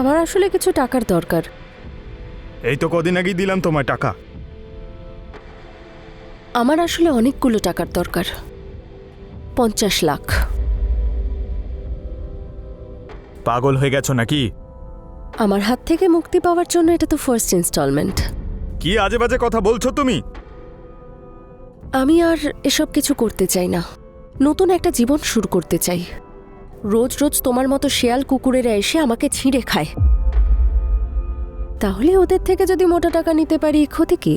আমার আসলে কিছু টাকার দরকার। এই তো কদিন আগেই দিলাম তোমায় টাকা। আমার আসলে অনেকগুলো টাকার দরকার, 50 লাখ। পাগল হয়ে গেছো নাকি? আমার হাত থেকে মুক্তি পাওয়ার জন্য এটা তো ফার্স্ট ইনস্টলমেন্ট। কি আজে বাজে কথা বলছো তুমি? আমি আর এসব কিছু করতে চাই না, নতুন একটা জীবন শুরু করতে চাই। রোজ রোজ তোমার মতো শেয়াল কুকুরেরা এসে আমাকে ছিঁড়ে খায়, তাহলে ওদের থেকে যদি মোটা টাকা নিতে পারি, ক্ষতি কি?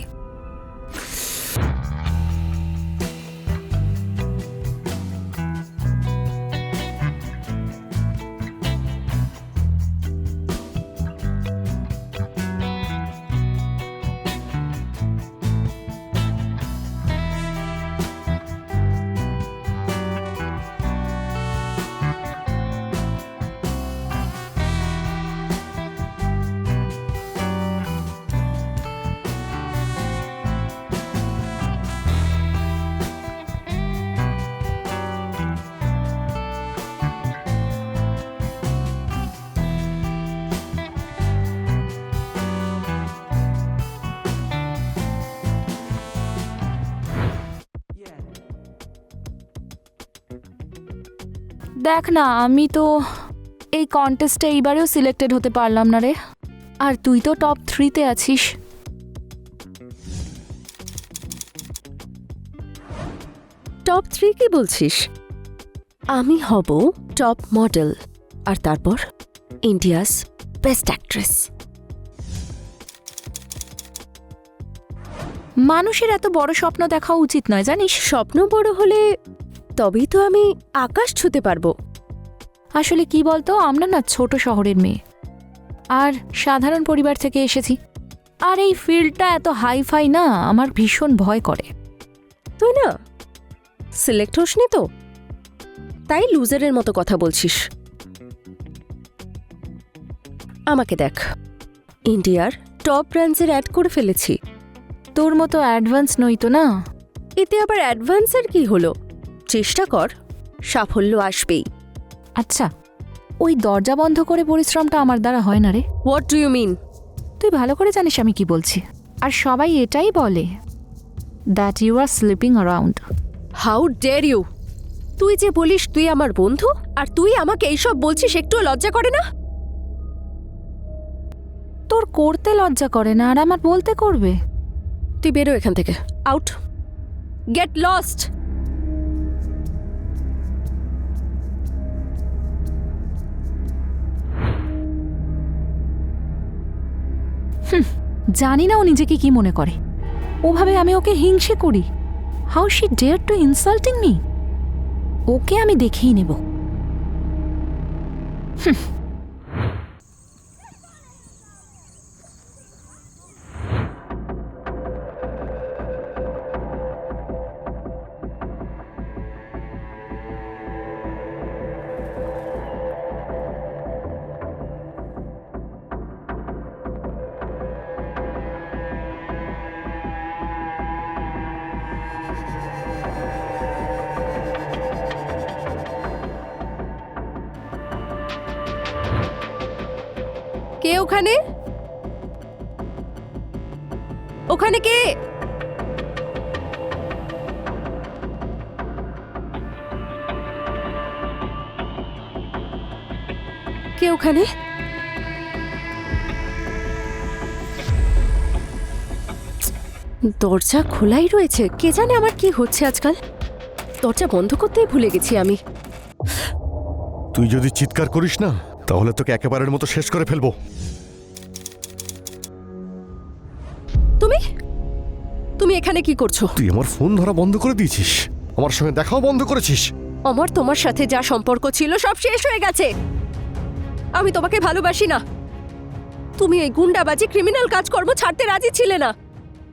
দেখ না, আমি তো এই কন্টেস্টে এইবারেও সিলেক্টেড হতে পারলাম না রে। আর তুই তো টপ 3-তে আছিস। টপ 3 কি বলছিস? আমি হব টপ মডেল, আর তারপর ইন্ডিয়াস বেস্ট অ্যাক্ট্রেস। মানুষের এত বড় স্বপ্ন দেখা উচিত নয়, জানিস? স্বপ্ন বড় হলে তবেই তো আমি আকাশ ছুঁতে পারবো। আসলে কি বলতো, আমরা না ছোট শহরের মেয়ে, আর সাধারণ পরিবার থেকে এসেছি। আর এই ফিল্ডটা এত হাইফাই না, আমার ভীষণ ভয় করে। তুই না সিলেক্ট হোসনি তো, তাই লুজারের মতো কথা বলছিস। আমাকে দেখ, ইন্ডিয়ার টপ ব্র্যান্ডসের অ্যাড করে ফেলেছি। তোর মতো অ্যাডভান্স নই তো না। এতে আবার অ্যাডভান্সের কি হলো? চেষ্টা কর, সাফল্য আসবেই। আচ্ছা, ওই দরজা বন্ধ করে পরিশ্রমটা আমার দ্বারা হয় না রে। What do you mean? তুই ভালো করে জানিস আমি কি বলছি। আর সবাই এটাই বলে, that you are sleeping around. How dare you! তুই যে বলিস তুই আমার বন্ধু, আর তুই আমাকে এইসব বলছিস, একটুও লজ্জা করে না? তোর করতে লজ্জা করে না, আর আমার বলতে করবে? তুই বেরো এখান থেকে, আউট, গেট লস্ট। জানি না ও নিজেকে কি মনে করে। ওভাবে আমি ওকে হিংসে করি। How she dare to insulting me. ওকে আমি দেখেই নেব। কে ওখানে? ওখানে কে? কে ওখানে? দরজা খোলাই রয়েছে। কে জানে আমার কি হচ্ছে আজকাল। দরজা বন্ধ করতেই ভুলে গেছি আমি। তুই যদি চিৎকার করিস না, তাহলে তোকে একেবারের মতো শেষ করে ফেলবো। তুমি তুমি এখানে কি করছো? তুই আমার ফোন ধরা বন্ধ করে দিয়েছিস, আমার সঙ্গে দেখাও বন্ধ করেছিস। আমার তোমার সাথে যা সম্পর্ক ছিল সব শেষ হয়ে গেছে। আমি তোমাকে ভালোবাসি না। তুমি এই গুন্ডাবাজি ক্রিমিনাল কাজকর্ম ছাড়তে রাজি ছিলে না।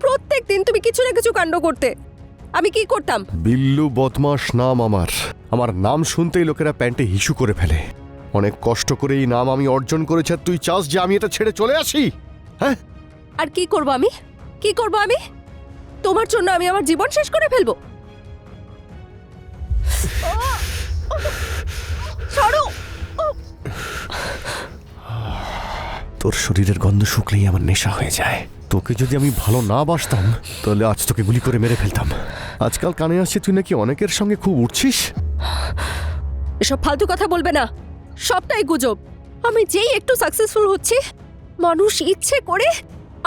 প্রত্যেক দিন তুমি কিছু না কিছু কাণ্ড করতে। আমি কি করতাম? বিল্লু বদমাস নাম আমার। আমার নাম শুনতেই লোকেরা প্যান্টে হিসু করে ফেলে। অনেক কষ্ট করে এই নাম আমি অর্জন করেছি, আর তুই চাস যে আমি এটা ছেড়ে চলে আসি? হ্যাঁ, আর কি করব আমি? কি করব আমি? তোমার জন্য আমি আমার জীবন শেষ করে ফেলবো? ছাড়ো! তোর শরীরের গন্ধ শুকলেই আমার নেশা হয়ে যায়। তোকে যদি আমি ভালো না বাসতাম তাহলে আজ তোকে গুলি করে মেরে ফেলতাম। আজকাল কানে আসছে তুই নাকি অনেকের সঙ্গে খুব উঠছিস। এসব ফালতু কথা বলবে না, সবটাই গুজব। আমি যেই একটু সাকসেসফুল হচ্ছি মানুষ ইচ্ছে করে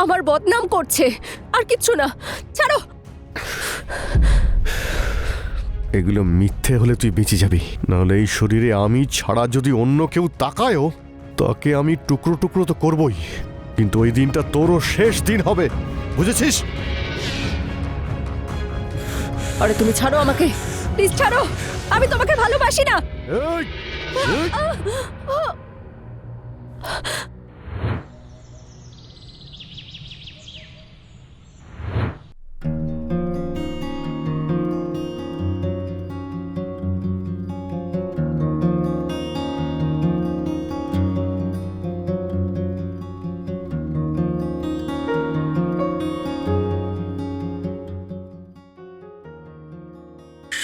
আমার বদনাম করছে, আর কিচ্ছু না। ছাড়ো। এগুলো মিথ্যে হলে তুই বেঁচে যাবি, নাহলে এই শরীরে আমি ছাড়া যদি অন্য কেউ তাকায়ও তাকে আমি টুকরো টুকরো তো করবই, কিন্তু ওই দিনটা তোরও শেষ দিন হবে, বুঝেছিস? আরে তুমি ছাড়ো আমাকে, প্লিজ ছাড়ো। আমি তোমাকে ভালোবাসি না। এই, এই।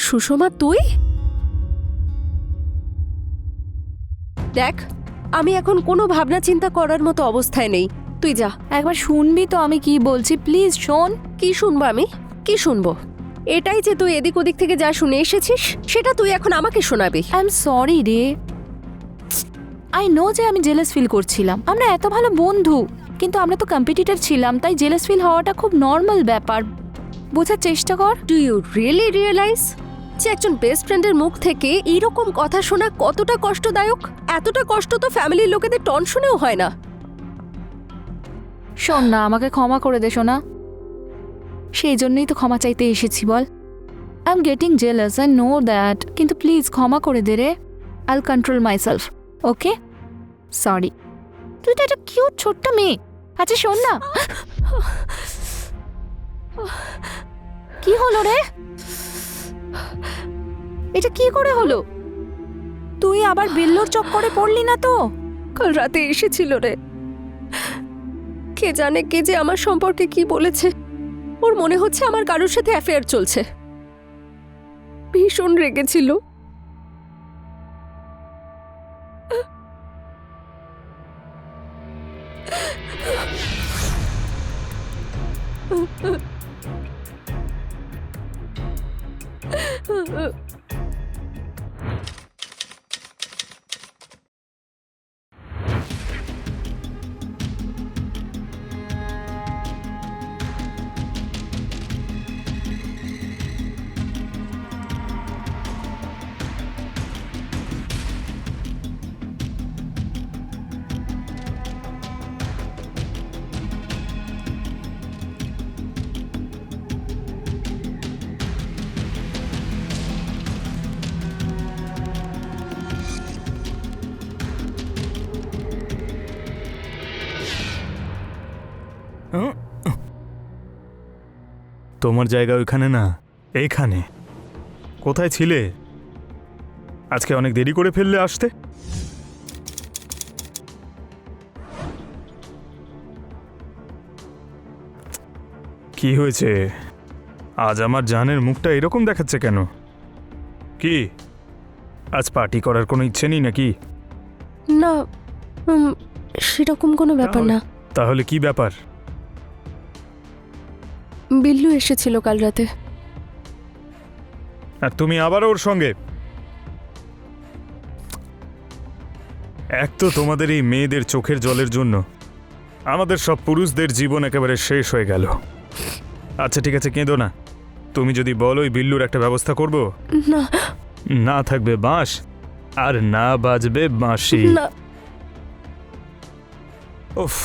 সুষমা, তুই? দেখ, আমি এখন কোনো ভাবনা চিন্তা করার মতো অবস্থায় নেই। তুই যা। একবার শুনবি তো আমি কি বলছি? প্লিজ শোন। কি শুনবো আমি? কি শুনবো? এটাই যে তুই এদিক ওদিক থেকে যা শুনে এসেছিস সেটা তুই এখন আমাকে শোনাবি। আই এম সরি রে। আই নো যে আমি জেলাস ফিল করছিলাম। আমরা এত ভালো বন্ধু, কিন্তু আমরা তো কম্পিটিটর ছিলাম, তাই জেলাস ফিল হওয়াটা খুব নর্মাল ব্যাপার। বোঝার চেষ্টা কর। ডু ইউ রিয়েলি রিয়েলাইজ যে একজন বেস্ট ফ্রেন্ডের মুখ থেকে এইরকম কথা শোনা কতটা কষ্টদায়ক? এতটা কষ্ট তো ফ্যামিলির লোকেদের টন শুনেও হয় না। শোন না, আমাকে ক্ষমা করে দে শোনা। সেই জন্যই তো ক্ষমা চাইতে এসেছি, বল। I am getting jealous, I know that, কিন্তু প্লিজ ক্ষমা করে দে রে। I'll control myself, okay? Sorry. তুই তো একটা কিউট ছোট্ট মেয়ে। আচ্ছা শোন না, কি হলো রে? এটা কি করে হলো? তুই আবার বিল্লুর চক্করে পড়লি না তো? কাল রাতে এসেছিল রে। কে জানে কে যে আমার সম্পর্কে কি বলেছে। ওর মনে হচ্ছে আমার কারোর সাথে অ্যাফেয়ার চলছে। ভীষণ রেগেছিল। তোমার জায়গা ওইখানে না, এইখানে। কোথায় ছিলে? আজকে অনেক দেরি করে ফেললে আসতে। কি হয়েছে? আজ আমার জানের মুখটা এরকম দেখাচ্ছে কেন? কি আজ পার্টি করার কোনো ইচ্ছে নেই নাকি? না, সেরকম কোনো ব্যাপার না। তাহলে কি ব্যাপার? বিল্লু এসেছিল কাল রাতে। আর তুমি আবার ওর সঙ্গে? এক তো তোমাদের এই মেয়েদের চোখের জলের জন্য আমাদের সব পুরুষদের জীবন একেবারে শেষ হয়ে গেল। আচ্ছা ঠিক আছে, কেঁদো না। তুমি যদি বলো ওই বিল্লুর একটা ব্যবস্থা করব। না, না থাকবে বাঁশ আর না বাজবে বাঁশি। না। উফ,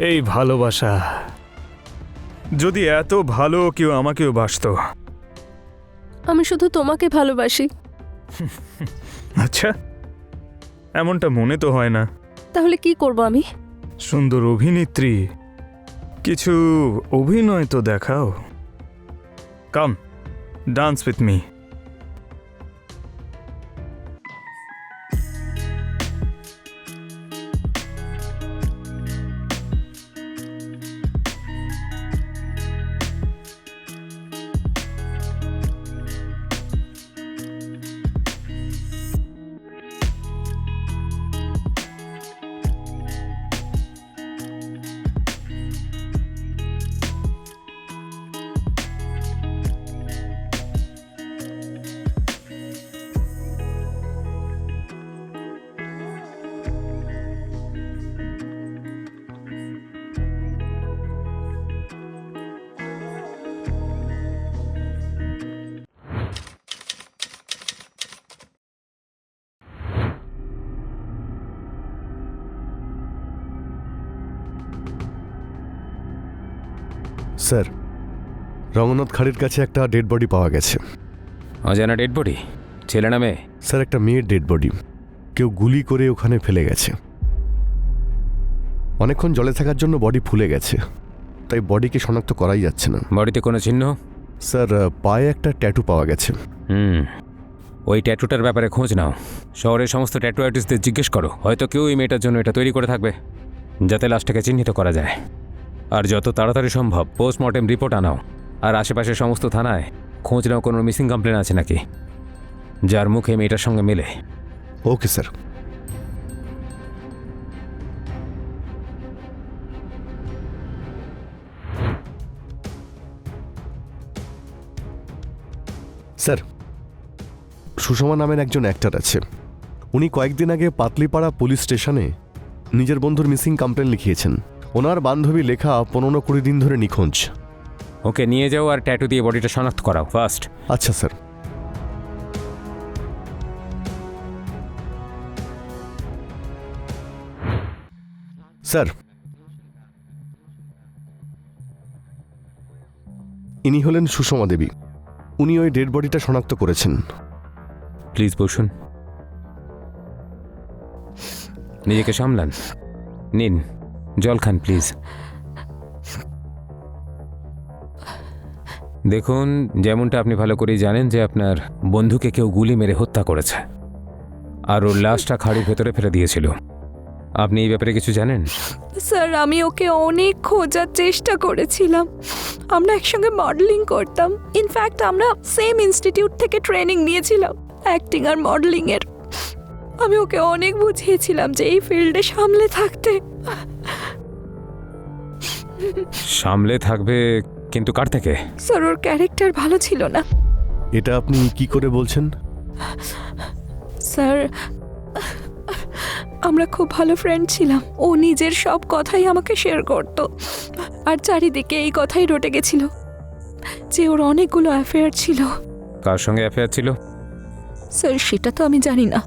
এই ভালোবাসা। যদি এত ভালো কেউ আমাকেও বাসতো। আমি শুধু তোমাকে ভালোবাসি। আচ্ছা, এমনটা মনে তো হয় না। তাহলে কি করব আমি? সুন্দর অভিনেত্রী, কিছু অভিনয় তো দেখাও। Come, dance with me. Sir, Ranganath খাড়ির কাছে একটা ডেড বডি পাওয়া গেছে। অজানা ডেড বডি? ছেলে না মেয়ে? স্যার, একটা মেয়ের ডেড বডি। কেউ গুলি করে ওখানে ফেলে গেছে। অনেকক্ষণ জলে থাকার জন্য বডি ফুলে গেছে, তাই বডিকে শনাক্ত করাই যাচ্ছে না। বডিতে কোনো চিহ্ন? স্যার, পায়ে একটা ট্যাটু পাওয়া গেছে। ওই ট্যাটুটার ব্যাপারে খোঁজ নাও। শহরের সমস্ত ট্যাটু আর্টিস্টদের জিজ্ঞেস করো, হয়তো কেউ এই মেয়েটার জন্য এটা তৈরি করে থাকবে, যাতে লাশটাকে চিহ্নিত করা যায়। আর যত তাড়াতাড়ি সম্ভব পোস্টমর্টেম রিপোর্ট আনাও। আর আশেপাশের সমস্ত থানায় খোঁজ নাও কোনো মিসিং কমপ্লেন আছে নাকি, যার মুখে মেয়েটার সঙ্গে মেলে। Okay sir. স্যার, সুষমা নামের একজন অ্যাক্টর আছে। উনি কয়েকদিন আগে পাতলিপাড়া পুলিশ স্টেশনে নিজের বন্ধুর মিসিং কমপ্লেন লিখিয়েছেন। ওনার বান্ধবী লেখা 15-20 দিন ধরে নিখোঁজ। ওকে নিয়ে যাও আর ট্যাটু দিয়ে বডিটা শনাক্ত করাও ফার্স্ট। আচ্ছা স্যার। স্যার, ইনি হলেন সুষমা দেবী। উনি ওই ডেড বডিটা শনাক্ত করেছেন। প্লিজ বসুন, নিজেকে সামলান। নিন জল খান প্লিজ। দেখুন, যেমনটা আপনি ভালো করেই জানেন যে আপনার বন্ধুকে কেউ গুলি মেরে হত্যা করেছে, আর ওর লাশটা খাড়ির ভেতরে ফেলে দিয়েছিল। আপনি এই ব্যাপারে কিছু জানেন? স্যার, আমি ওকে অনেক খোঁজার চেষ্টা করেছিলাম। আমরা একসঙ্গে মডেলিং করতাম। ইনফ্যাক্ট আমরা সেম ইনস্টিটিউট থেকে ট্রেনিং নিয়েছিলাম অ্যাক্টিং আর মডেলিং এর। আমি ওকে অনেক বুঝিয়েছিলাম যে এই ফিল্ডে সামলে থাকতে। সামলে থাকবে, কিন্তু কার থেকে? স্যার, ওর ক্যারেক্টার ভালো ছিল না। এটা আপনি কি করে বলছেন? স্যার, আমরা খুব ভালো ফ্রেন্ড ছিলাম। ও নিজের সব কথাই আমাকে শেয়ার করত, আর চারিদিকে এই কথাই রটে গেছিল যে ওর অনেকগুলো অ্যাফেয়ার ছিল। কার সঙ্গে অ্যাফেয়ার ছিল? স্যার, সেটা তো আমি জানি না।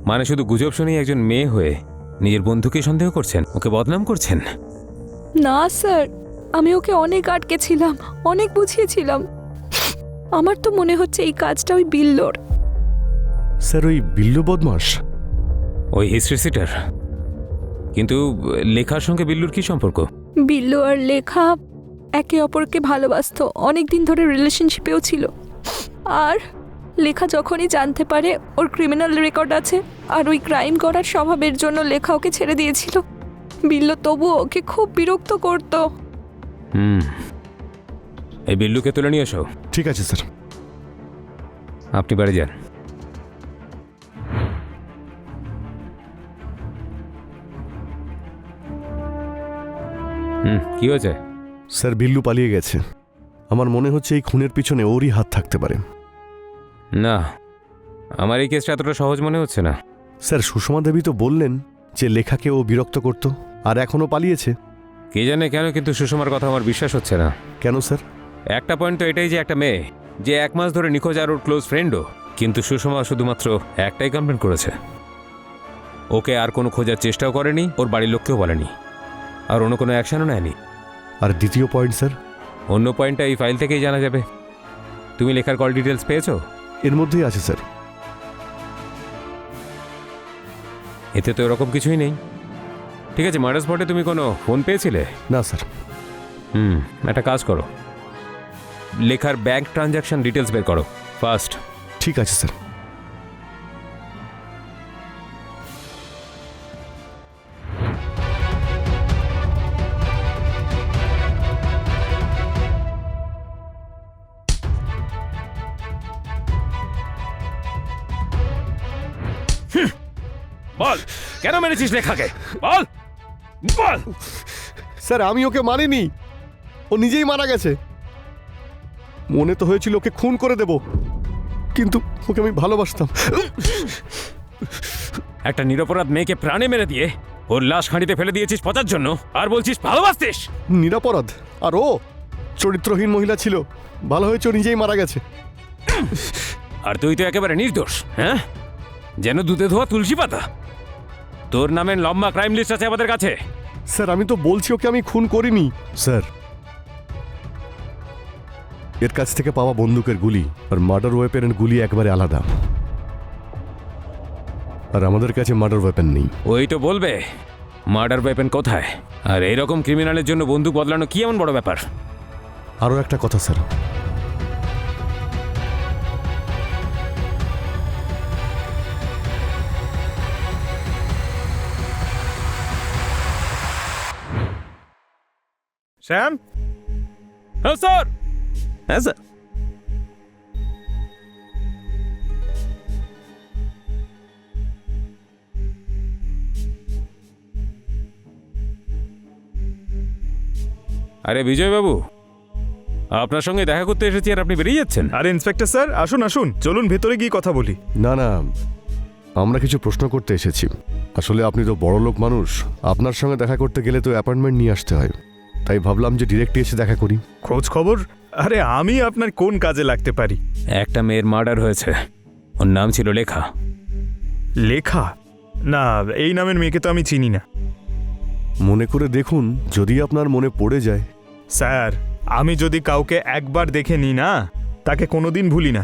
মানে শুধু গুজব শুনেই একজন মেয়ে হয়ে নিজের বন্ধুকে সন্দেহ করছেন, ওকে বদনাম করছেন? না স্যার, আমি ওকে অনেক আটকেছিলাম, অনেক বুঝিয়েছিলাম। আমার তো মনে হচ্ছে এই কাজটা ওই বিল্লোর। স্যার, ওই বিল্লু বদমাস? ওই হিস্ট্রি সিটার? কিন্তু লেখার সঙ্গে বিল্লুর কি সম্পর্ক? বিল্লু আর লেখা একে অপরকে ভালোবাসতো, অনেক দিন ধরে রিলেশনশিপেও ছিল। আর লেখা যখনই জানতে পারে ওর ক্রিমিনাল রেকর্ড আছে আর ওই ক্রাইম করার স্বভাবের জন্য লেখা ওকে ছেড়ে দিয়েছিল। বিল্লু তবুও ওকে খুব বিরক্ত করতো। এই বিল্লুকে তুলে নিয়ে এসো। ঠিক আছে স্যার। আপনি বাড়ি যান। কি হয়েছে? স্যার, বিল্লু পালিয়ে গেছে। আমার মনে হচ্ছে এই খুনের পিছনে ওরই হাত থাকতে পারে। না, আমার এই কেসটা এতটা সহজ মনে হচ্ছে না। স্যার, সুষমা দেবী তো বললেন যে লেখাকে ও বিরক্ত করত, আর এখনও পালিয়েছে। কে জানে কেন, কিন্তু সুষমার কথা আমার বিশ্বাস হচ্ছে না। কেন স্যার? একটা পয়েন্ট তো এটাই যে একটা মেয়ে যে 1 মাস ধরে নিখোঁজ আর ওর ক্লোজ ফ্রেন্ডও, কিন্তু সুষমা শুধুমাত্র একটাই কমপ্লেন করেছে। ওকে আর কোনো খোঁজার চেষ্টাও করেনি, ওর বাড়ির লোককেও বলেনি, আর অন্য কোনো অ্যাকশনও নেয়নি। আর দ্বিতীয় পয়েন্ট স্যার? অন্য পয়েন্টটা এই ফাইল থেকেই জানা যাবে। তুমি লেখার কল ডিটেলস পেয়েছো? এর মধ্যেই আছে স্যার। এতে তো এরকম কিছুই নেই। ঠিক আছে, মার্ডার স্পটে তুমি কোনো ফোন পেয়েছিলে? না স্যার। একটা কাজ করো, লেখার ব্যাংক ট্রানজ্যাকশন ডিটেলস বের করো ফার্স্ট। ঠিক আছে স্যার। বল, কেন মেরেছিস লেখাকে? বল বল। স্যার, আমি ওকে মারিনি, ও নিজেই মারা গেছে। মনে তো হয়েছিল ওকে খুন করে দেব, কিন্তু ওকে আমি ভালোবাসতাম। একটা নিরপরাধ মেয়েকে প্রাণে মেরে দিয়ে ওর লাশ খাঁড়িতে ফেলে দিয়েছিস পচার জন্য, আর বলছিস ভালোবাসতিস? নিরাপরাধ, আর ও চরিত্রহীন মহিলা ছিল। ভালো হয়েছে ও নিজেই মারা গেছে। আর তুই তো একেবারে নির্দোষ। হ্যাঁ, যেন দুধে ধোয়া তুলসী পাতা। তোর নামের লম্বা ক্রাইম লিস্ট আছে আমাদের কাছে। স্যার, আমি তো বলছি ওকে আমি খুন করিনি। স্যার, এর কাছ থেকে পাওয়া বন্দুকের গুলি আর মার্ডার ওয়েপেনের গুলি একবারে আলাদা। আর আমাদের কাছে মার্ডার ওয়েপেন নেই। ওই তো বলবে মার্ডার ওয়েপেন কোথায়। আর এইরকম ক্রিমিনালের জন্য বন্দুক বদলানো কি এমন বড় ব্যাপার? আরও একটা কথা স্যার, শ্যাম। হ্যাঁ স্যার। হ্যাঁ স্যার। আরে বিজয়বাবু, আপনার সঙ্গে দেখা করতে এসেছি আর আপনি বেরিয়ে যাচ্ছেন? আরে ইন্সপেক্টর স্যার, আসুন আসুন, চলুন ভেতরে গিয়ে কথা বলি। না না, আমরা কিছু প্রশ্ন করতে এসেছি। আসলে আপনি তো বড় লোক মানুষ, আপনার সঙ্গে দেখা করতে গেলে তো অ্যাপয়েন্টমেন্ট নিয়ে আসতে হয়, তাই ভাবলাম যে ডিরেক্ট এসে দেখা করি। খোঁজ খবর? আরে আমি আপনার কোন কাজে লাগতে পারি? একটা মেয়ের মার্ডার হয়েছে, ওর নাম ছিল লেখা। লেখা? না, এই নামের মেয়েকে তো আমি চিনি না। মনে করে দেখুন, যদি আপনার মনে পড়ে যায়। স্যার, আমি যদি কাউকে একবার দেখে নিই না, তাকে কোনোদিন ভুলি না।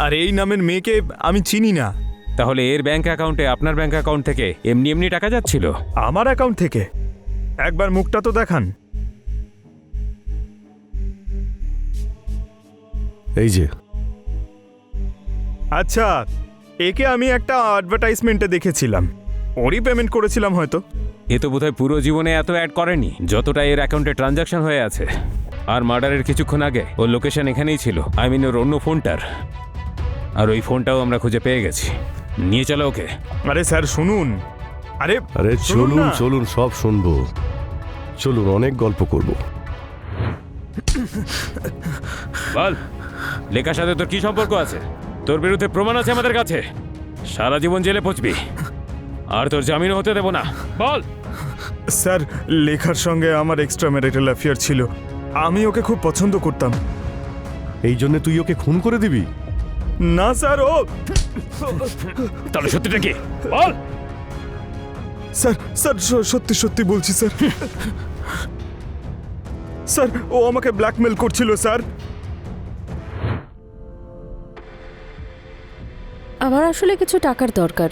আর এই নামের মেয়েকে আমি চিনি না। তাহলে এর ব্যাংক অ্যাকাউন্টে আপনার ব্যাংক অ্যাকাউন্ট থেকে এমনি এমনি টাকা যাচ্ছিল? আমার অ্যাকাউন্ট থেকে? একবার মুখটা তো দেখান। এই যে। আচ্ছা, একে আমি একটা অ্যাডভার্টাইজমেন্টে দেখেছিলাম, ওরই পেমেন্ট করেছিলাম হয়তো। এ তো বোধহয় পুরো জীবনে এত অ্যাড করেনি যতটা এর অ্যাকাউন্টে ট্রানজাকশন হয়ে আছে। আর মার্ডারের কিছুক্ষণ আগে ওর লোকেশন এখানেই ছিল, আই মিন ওর অন্য ফোনটার। আর ওই ফোনটাও আমরা খুঁজে পেয়ে গেছি। নিয়ে চলো ওকে। আরে স্যার শুনুন। আরে আরে শুনুন চলুন না। চলুন, সব শুনবো। চলুন, অনেক গল্প করব। বল, লেখার সাথে তোর কি সম্পর্ক আছে? তোর বিরুদ্ধে প্রমাণ আছে আমাদের কাছে। সারা জীবন জেলে পচবি, আর তোর জামিনও হতে দেব না। বল। স্যার, লেখার সঙ্গে আমার এক্সট্রা ম্যারিটাল অ্যাফেয়ার ছিল, আমি ওকে খুব পছন্দ করতাম। এই জন্য তুই ওকে খুন করে দিবি? না স্যার, ও তাহলে সত্যিটা কি বল? স্যার স্যার সত্যি সত্যি বলছি স্যার। স্যার, ও আমাকে ব্ল্যাকমেল করছিল স্যার। আমার আসলে কিছু টাকার দরকার।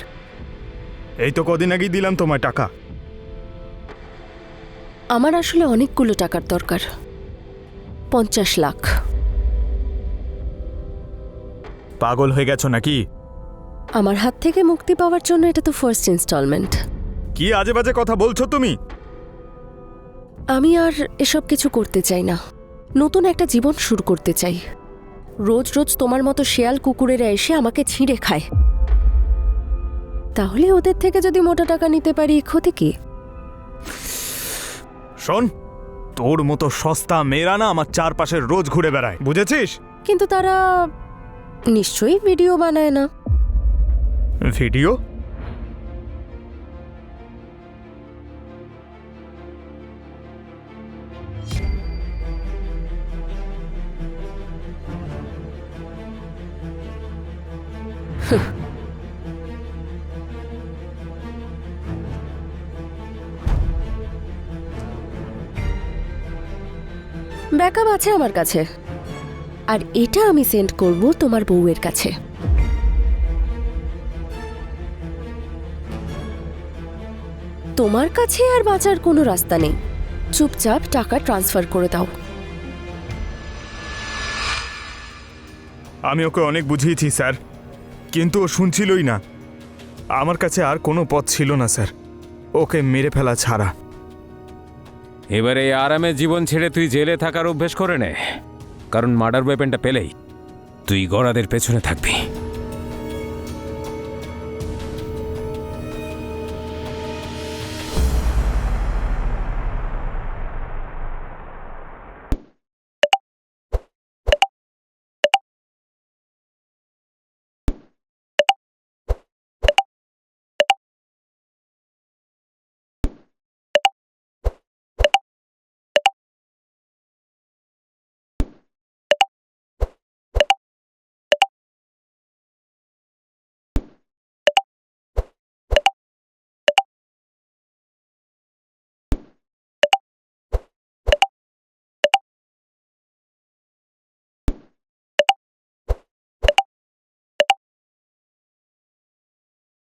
এই তো কদিন আগেই দিলাম তোমায় টাকা। আমার আসলে অনেকগুলো টাকার দরকার, 50 লাখ। পাগল হয়ে গেছো নাকি? আমার হাত থেকে মুক্তি পাওয়ার জন্য এটা তো ফার্স্ট ইনস্টলমেন্ট। কি আজে বাজে কথা বলছো তুমি? আমি আর এসব কিছু করতে চাই না, নতুন একটা জীবন শুরু করতে চাই। রোজ রোজ তোমার মতো শেয়াল কুকুরেরা এসে আমাকে ছিঁড়ে খায়, তাহলে ওদের থেকে যদি মোটা টাকা নিতে পারি, ক্ষতি কি? শোন, তোর মতো সস্তা মেয়েরা না আমার চারপাশে রোজ ঘুরে বেড়ায়, বুঝেছিস? কিন্তু তারা নিশ্চয়ই ভিডিও বানায় না। ভিডিও? ব্যাকআপ আছে আমার কাছে, আর এটা আমি সেন্ড করব তোমার বউয়ের কাছে। তোমার কাছে আর বাঁচার কোনো রাস্তা নেই, চুপচাপ টাকা ট্রান্সফার করে দাও। আমি ওকে অনেক বুঝিয়েছি স্যার, কিন্তু ও শুনছিলই না। আমার কাছে আর কোনো পথ ছিল না স্যার, ওকে মেরে ফেলা ছাড়া। এবারে এই আরামের জীবন ছেড়ে তুই জেলে থাকার অভ্যেস করে নে, কারণ মার্ডার ওয়েপেনটা পেলেই তুই গড়াদের পেছনে থাকবি।